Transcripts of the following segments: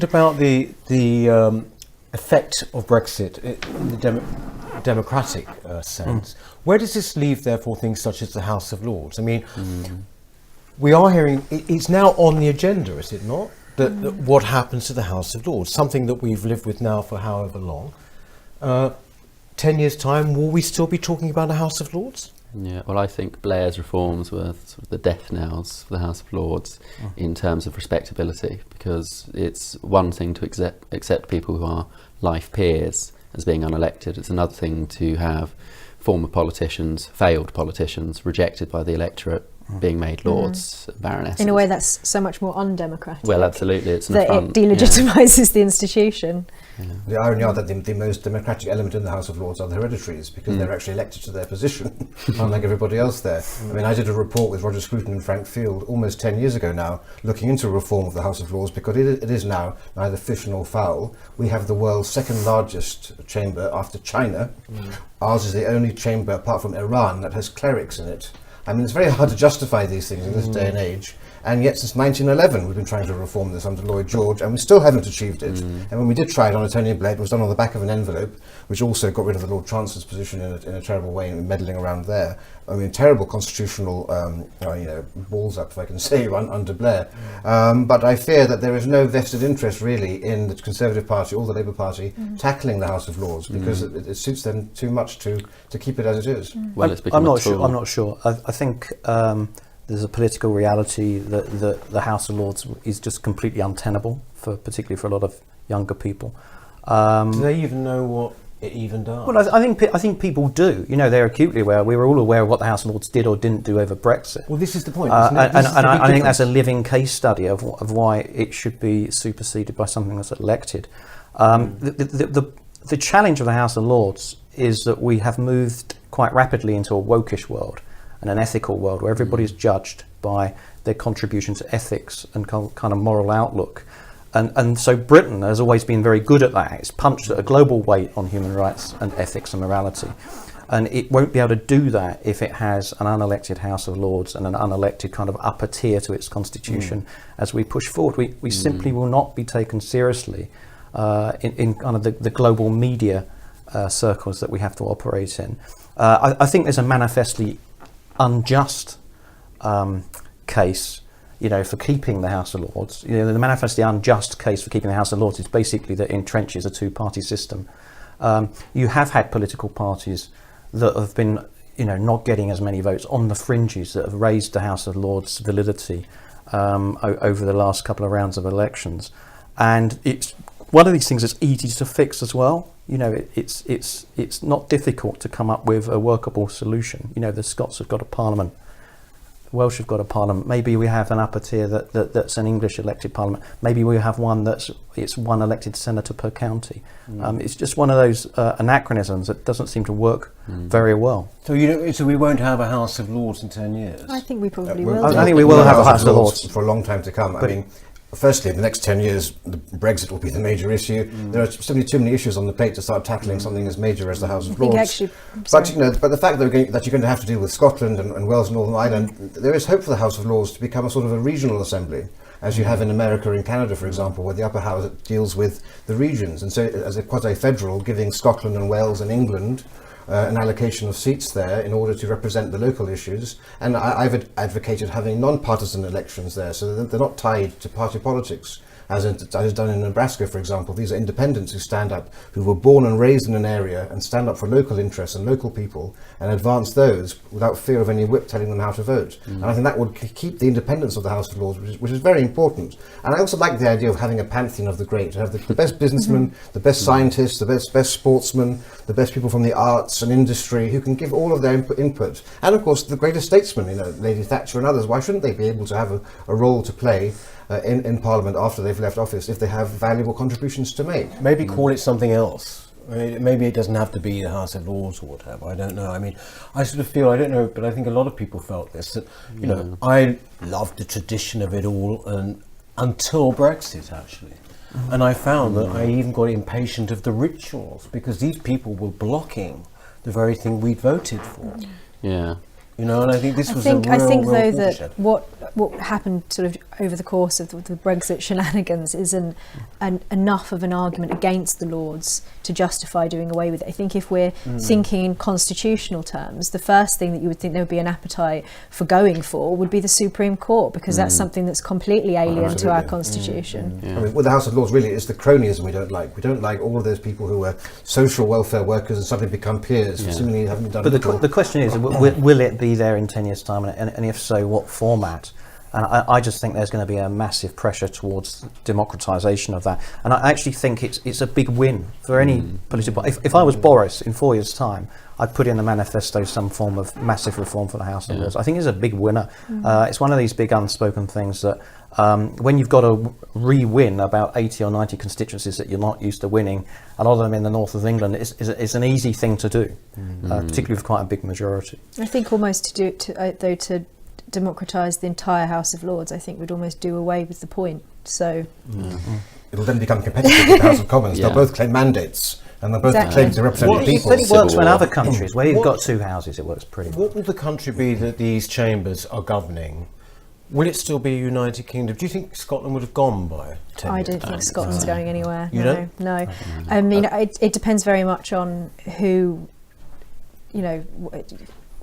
About the effect of Brexit in the democratic sense, where does this leave, therefore, things such as the House of Lords? I mean, we are hearing it's now on the agenda, is it not? That what happens to the House of Lords, something that we've lived with now for however long. 10 years' time, will we still be talking about the House of Lords? Yeah, well, I think Blair's reforms were sort of the death knells for the House of Lords in terms of respectability, because it's one thing to accept people who are life peers as being unelected. It's another thing to have former politicians, failed politicians, rejected by the electorate, being made lords, baronesses. In a way that's so much more undemocratic. Well, absolutely. It's an that affront. It delegitimises the institution. Yeah. The irony are that the most democratic element in the House of Lords are the hereditaries, because they're actually elected to their position, unlike everybody else there. I mean, I did a report with Roger Scruton and Frank Field almost 10 years ago now, looking into reform of the House of Lords, because it is now neither fish nor fowl. We have the world's second largest chamber after China. Ours is the only chamber, apart from Iran, that has clerics in it. I mean, it's very hard to justify these things in this day and age, and yet since 1911 we've been trying to reform this under Lloyd George, and we still haven't achieved it. And when we did try it on Tony Blair, it was done on the back of an envelope, which also got rid of the Lord Chancellor's position in a terrible way, and meddling around there. I mean, terrible constitutional balls up, if I can say, under Blair. But I fear that there is no vested interest really in the Conservative Party or the Labour Party tackling the House of Lords, because it suits them too much to keep it as it is. Well, it's I'm not sure. I think there's a political reality that the House of Lords is just completely untenable, particularly for a lot of younger people. Do they even know what it even does? Well, I think people do. You know, they're acutely aware. We were all aware of what the House of Lords did or didn't do over Brexit. Well, this is the point, isn't it? And I think that's a living case study of why it should be superseded by something that's elected. The challenge of the House of Lords is that we have moved quite rapidly into a wokish world and an ethical world where everybody is judged by their contribution to ethics and kind of moral outlook. And so Britain has always been very good at that. It's punched at a global weight on human rights and ethics and morality. And it won't be able to do that if it has an unelected House of Lords and an unelected kind of upper tier to its constitution as we push forward. We simply will not be taken seriously in kind of the global media circles that we have to operate in. I think there's a manifestly unjust case, for keeping the House of Lords. The manifestly unjust case for keeping the House of Lords is basically that it entrenches a two-party system. You have had political parties that have been, not getting as many votes on the fringes that have raised the House of Lords' validity over the last couple of rounds of elections, and it's one of these things that's easy to fix as well. It's not difficult to come up with a workable solution. The Scots have got a parliament. The Welsh have got a parliament. Maybe we have an upper tier that's an English elected parliament. Maybe we have one it's one elected senator per county. It's just one of those anachronisms that doesn't seem to work very well. So so we won't have a House of Lords in 10 years? I think we probably will. I think we will have a House of Lords for a long time to come. I mean, firstly, in the next 10 years, the Brexit will be the major issue. There are simply too many issues on the plate to start tackling something as major as the House of Lords. But the fact that you're going to have to deal with Scotland and Wales and Northern Ireland, there is hope for the House of Lords to become a sort of a regional assembly, as you have in America and Canada, for example, where the upper house deals with the regions. And so, as a quasi-federal, giving Scotland and Wales and England an allocation of seats there in order to represent the local issues. And I've advocated having non-partisan elections there, so that they're not tied to party politics, as is done in Nebraska, for example. These are independents who stand up, who were born and raised in an area and stand up for local interests and local people and advance those without fear of any whip telling them how to vote. And I think that would keep the independence of the House of Lords, which is very important. And I also like the idea of having a pantheon of the great, to have the best businessmen, the best scientists, the best sportsmen, the best people from the arts and industry who can give all of their input. And of course the greatest statesmen, Lady Thatcher and others. Why shouldn't they be able to have a role to play in Parliament after they've left office if they have valuable contributions to make? Maybe call it something else. I mean, maybe it doesn't have to be the House of Lords or whatever. I don't know. I mean, I sort of feel, I don't know, but I think a lot of people felt this, that, I loved the tradition of it all until Brexit, actually. And I found that I even got impatient of the rituals, because these people were blocking the very thing we'd voted for. Yeah. And I think this was I a think real though watershed. that what happened sort of over the course of the Brexit shenanigans isn't enough of an argument against the Lords to justify doing away with it. I think if we're thinking in constitutional terms, the first thing that you would think there would be an appetite for going for would be the Supreme Court, because that's something that's completely alien to our constitution. I mean, with the House of Lords, really, it's the cronyism we don't like. We don't like all of those people who were social welfare workers and suddenly become peers, seemingly haven't done But it before. the question is, will it be there in 10 years' time, and if so, what format? And I just think there's going to be a massive pressure towards democratisation of that. And I actually think it's a big win for any political... If I was Boris in 4 years' time, I'd put in the manifesto some form of massive reform for the House of Lords. I think it's a big winner. It's one of these big unspoken things that when you've got to re-win about 80 or 90 constituencies that you're not used to winning, a lot of them in the north of England, it's an easy thing to do, particularly with quite a big majority. I think almost to democratise the entire House of Lords, I think would almost do away with the point. So It'll then become competitive with the House of Commons. They'll both claim mandates, and they'll both claim to represent the people. It works in other countries where you've got two houses. It works pretty well. What will the country be that these chambers are governing? Will it still be a United Kingdom? Do you think Scotland would have gone by 10 I years? don't think Scotland's going anywhere. You don't? No. I mean, it depends very much on who,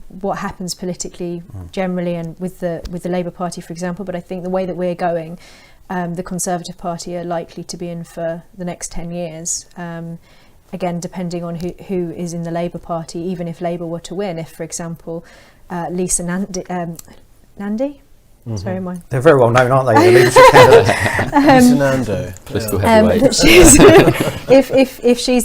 what happens politically generally, and with the Labour Party, for example. But I think the way that we're going, the Conservative Party are likely to be in for the next 10 years. Again, depending on who is in the Labour Party, even if Labour were to win, if, for example, Lisa Nandy? Sorry, mine. They're very well known, aren't they? The leadership candidates. Lisa Nando. Political heavyweight. But she's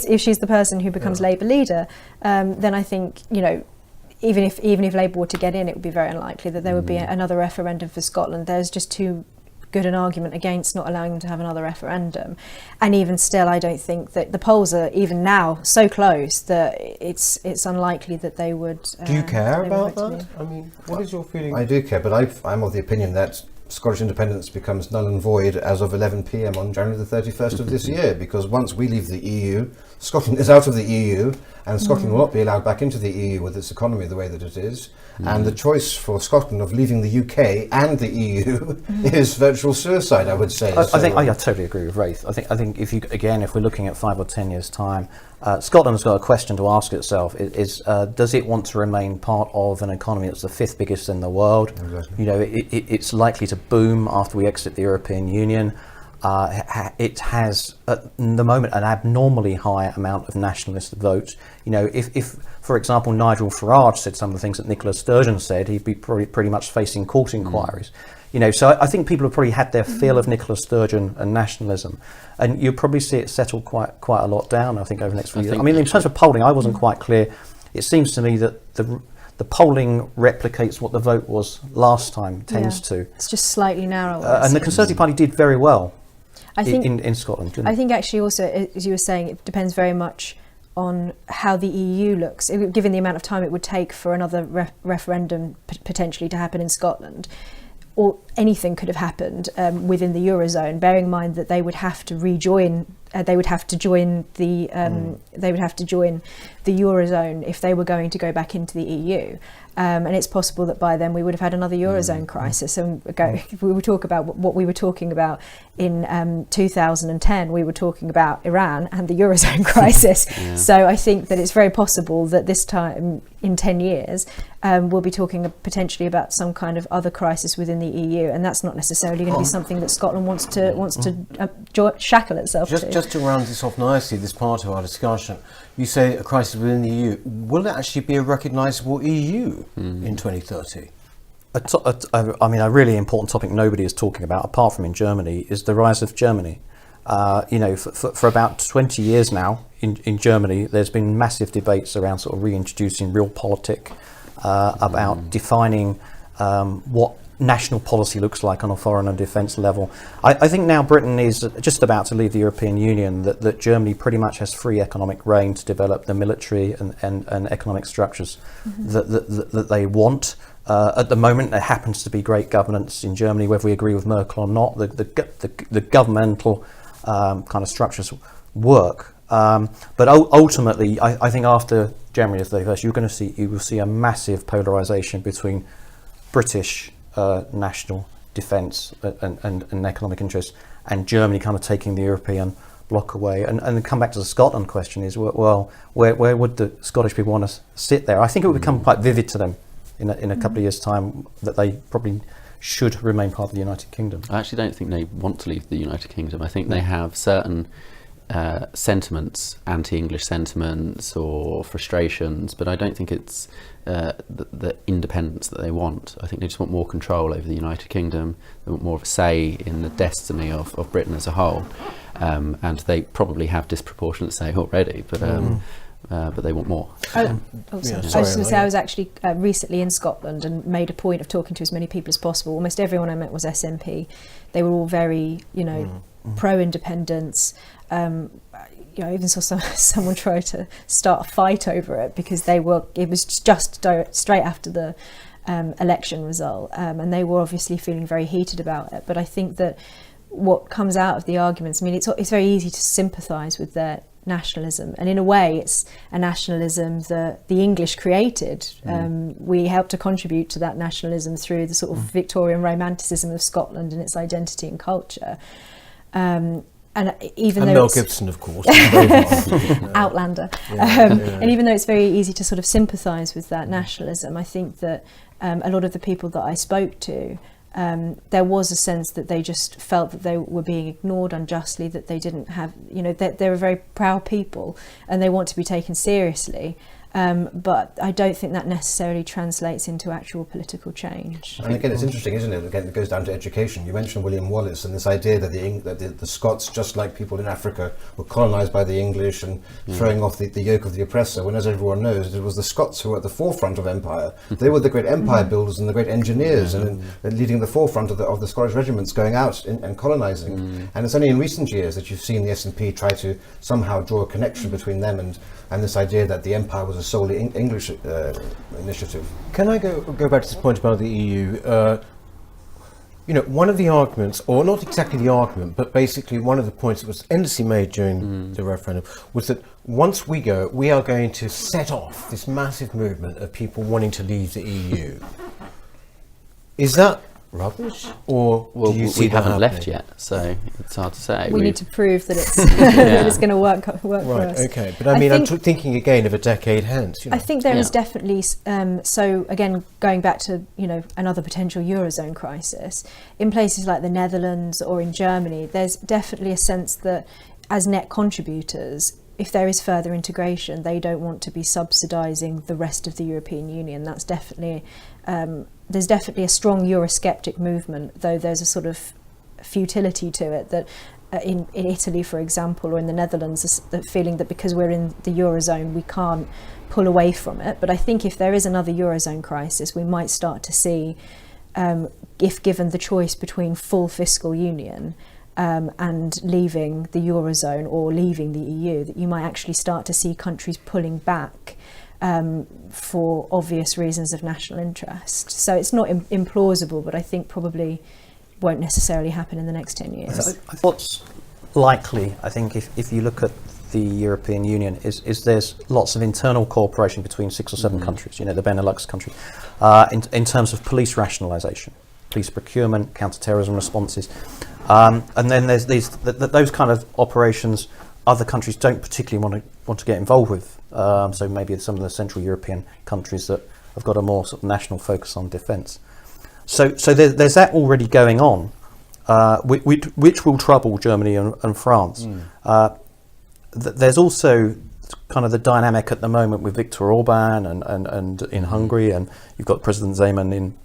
if she's the person who becomes Labour leader, then I think even if Labour were to get in, it would be very unlikely that there would be another referendum for Scotland. There's just too good an argument against not allowing them to have another referendum, and even still, I don't think that the polls are even now so close that it's unlikely that they would. Do you care about that? I mean, what is your feeling? I do care, but I'm of the opinion that Scottish independence becomes null and void as of 11 p.m. on January the 31st of this year, because once we leave the EU, Scotland is out of the EU, and Scotland will not be allowed back into the EU with its economy the way that it is. And the choice for Scotland of leaving the UK and the EU is virtual suicide, I would say. I totally agree with Rafe. I think if we're looking at 5 or 10 years' time, Scotland's got a question to ask itself: does it want to remain part of an economy that's the 5th biggest in the world? Exactly. It's likely to boom after we exit the European Union. It has, at the moment, an abnormally high amount of nationalist votes. If, for example, Nigel Farage said some of the things that Nicola Sturgeon said, he'd be pretty much facing court inquiries. So I think people have probably had their fill of Nicola Sturgeon and nationalism, and you'll probably see it settle quite a lot down, I think, over the next few years. I mean, in terms of polling, I wasn't quite clear. It seems to me that the polling replicates what the vote was last time, tends to. It's just slightly narrower. And the Conservative Party did very well. I think in Scotland. I think actually also, as you were saying, it depends very much on how the EU looks. Given the amount of time it would take for another referendum potentially to happen in Scotland, or anything could have happened within the Eurozone, bearing in mind that they would have to rejoin. They would have to join the Eurozone if they were going to go back into the EU. And it's possible that by then we would have had another Eurozone crisis. And we would talk about what we were talking about in 2010. We were talking about Iran and the Eurozone crisis. So I think that it's very possible that this time in 10 years we'll be talking potentially about some kind of other crisis within the EU, and that's not necessarily going to be something that Scotland wants to shackle itself to. Just to round this off nicely, this part of our discussion, you say a crisis within the EU. Will it actually be a recognisable EU in 2030? A really important topic nobody is talking about, apart from in Germany, is the rise of Germany. For about 20 years now in Germany, there's been massive debates around sort of reintroducing realpolitik, about defining what national policy looks like on a foreign and defence level. I think now Britain is just about to leave the European Union, that Germany pretty much has free economic reign to develop the military and economic structures that they want. At the moment, there happens to be great governance in Germany, whether we agree with Merkel or not. The governmental kind of structures work. But ultimately, I think after January the 31st, you will see a massive polarisation between British national defence and economic interests, and Germany kind of taking the European bloc away. And come back to the Scotland question is, well, where would the Scottish people want to sit there? I think it would become quite vivid to them in a couple of years' time that they probably should remain part of the United Kingdom. I actually don't think they want to leave the United Kingdom. I think they have certain sentiments, anti-English sentiments or frustrations, but I don't think it's the independence that they want. I think they just want more control over the United Kingdom. They want more of a say in the destiny of Britain as a whole, and they probably have disproportionate say already, but they want more. I was going to say, I was actually recently in Scotland and made a point of talking to as many people as possible. Almost everyone I met was SNP. They were all very, pro-independence. Even saw someone try to start a fight over it because it was just straight after the election result, and they were obviously feeling very heated about it. But I think that what comes out of the arguments, I mean, it's very easy to sympathise with their nationalism, and in a way it's a nationalism that the English created. We helped to contribute to that nationalism through the sort of Victorian romanticism of Scotland and its identity and culture. And even though Mel Gibson, of course, Outlander, and even though it's very easy to sort of sympathise with that nationalism, I think that a lot of the people that I spoke to, there was a sense that they just felt that they were being ignored unjustly, that they didn't have, they're a very proud people and they want to be taken seriously. But I don't think that necessarily translates into actual political change. And again, it's interesting, isn't it? Again, it goes down to education. You mentioned William Wallace and this idea that the Scots, just like people in Africa, were colonised by the English and throwing off the yoke of the oppressor, when, as everyone knows, it was the Scots who were at the forefront of empire. They were the great empire builders and the great engineers and leading the forefront of the Scottish regiments going out and colonising. And it's only in recent years that you've seen the SNP try to somehow draw a connection between them and this idea that the empire was a solely English initiative. Can I go back to this point about the EU? One of the arguments, or not exactly the argument, but basically one of the points that was endlessly made during the referendum was that once we go, we are going to set off this massive movement of people wanting to leave the EU. Is that rubbish, or do you see we haven't happening? left yet, so it's hard to say. We need to prove that it's that it's going to work for us. Okay, but I mean, I'm thinking again of a decade hence. I think there is definitely. So again, going back to another potential eurozone crisis in places like the Netherlands or in Germany, there's definitely a sense that as net contributors, if there is further integration, they don't want to be subsidising the rest of the European Union. That's definitely. There's definitely a strong Eurosceptic movement, though there's a sort of futility to it that in Italy, for example, or in the Netherlands, the feeling that because we're in the Eurozone, we can't pull away from it. But I think if there is another Eurozone crisis, we might start to see, if given the choice between full fiscal union and leaving the Eurozone or leaving the EU, that you might actually start to see countries pulling back for obvious reasons of national interest. So it's not implausible, but I think probably won't necessarily happen in the next 10 years. What's likely, I think, if you look at the European Union, is there's lots of internal cooperation between 6 or 7 countries, the Benelux countries, in terms of police rationalisation, police procurement, counter-terrorism responses. And then there's those kind of operations other countries don't particularly want to get involved with. So maybe some of the Central European countries that have got a more sort of national focus on defence. So there's that already going on, which will trouble Germany and France. There's also kind of the dynamic at the moment with Viktor Orban and in Hungary, and you've got President Zeman in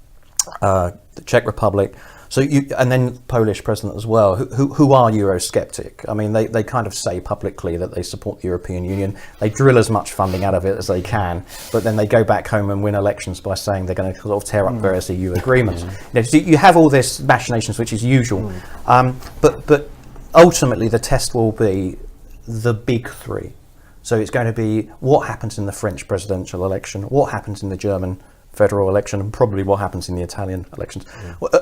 the Czech Republic. So and then Polish president as well, who are Eurosceptic. I mean, they kind of say publicly that they support the European Union. They drill as much funding out of it as they can, but then they go back home and win elections by saying they're going to sort of tear up various EU agreements. So you have all this machinations, which is usual. But ultimately, the test will be the big three. So it's going to be what happens in the French presidential election, what happens in the German federal election, and probably what happens in the Italian elections.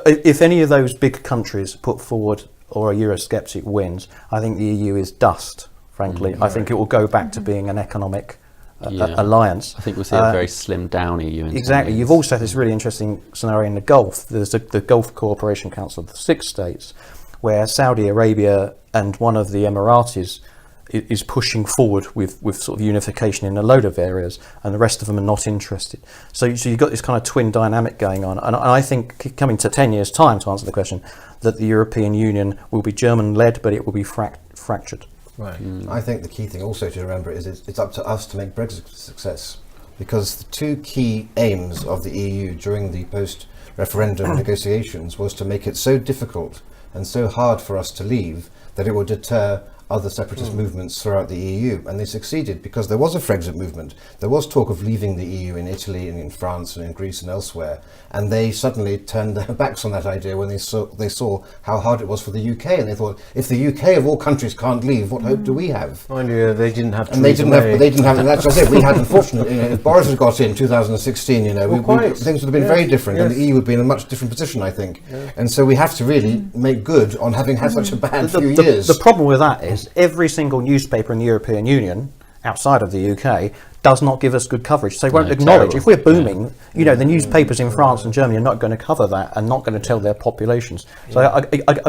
If any of those big countries put forward or a Eurosceptic wins, I think the EU is dust frankly. I think it will go back to being an economic alliance. I think we'll see a very slimmed down EU. Exactly. You've also had this really interesting scenario in the Gulf. There's the Gulf Cooperation Council of the 6 states, where Saudi Arabia and one of the Emiratis is pushing forward with sort of unification in a load of areas, and the rest of them are not interested. So you've got this kind of twin dynamic going on. And I think coming to 10 years' time, to answer the question, that the European Union will be German-led, but it will be fractured. Right. I think the key thing also to remember is it's up to us to make Brexit a success, because the 2 key aims of the EU during the post-referendum negotiations was to make it so difficult and so hard for us to leave that it would deter other separatist movements throughout the EU, and they succeeded, because there was a Frexit movement. There was talk of leaving the EU in Italy and in France and in Greece and elsewhere, and they suddenly turned their backs on that idea when they saw how hard it was for the UK, and they thought, if the UK of all countries can't leave, what hope do we have? Mind you, they didn't have to. And they didn't have, and that's what I said, we had, unfortunately, if Boris had got in 2016, things would have been very different, and the EU would be in a much different position, I think. And so we have to really make good on having had such a bad few years. The problem with that is every single newspaper in the European Union, outside of the UK, does not give us good coverage. So they won't acknowledge. Terrible. If we're booming, the newspapers in France and Germany are not going to cover that and not going to tell their populations. So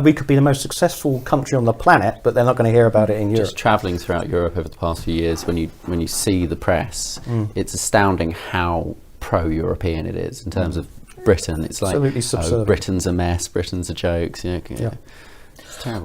we could be the most successful country on the planet, but they're not going to hear about it in Europe. Just travelling throughout Europe over the past few years, when you see the press, it's astounding how pro-European it is in terms of Britain. It's like, absolutely subservient. Britain's a mess, Britain's a joke. It's terrible.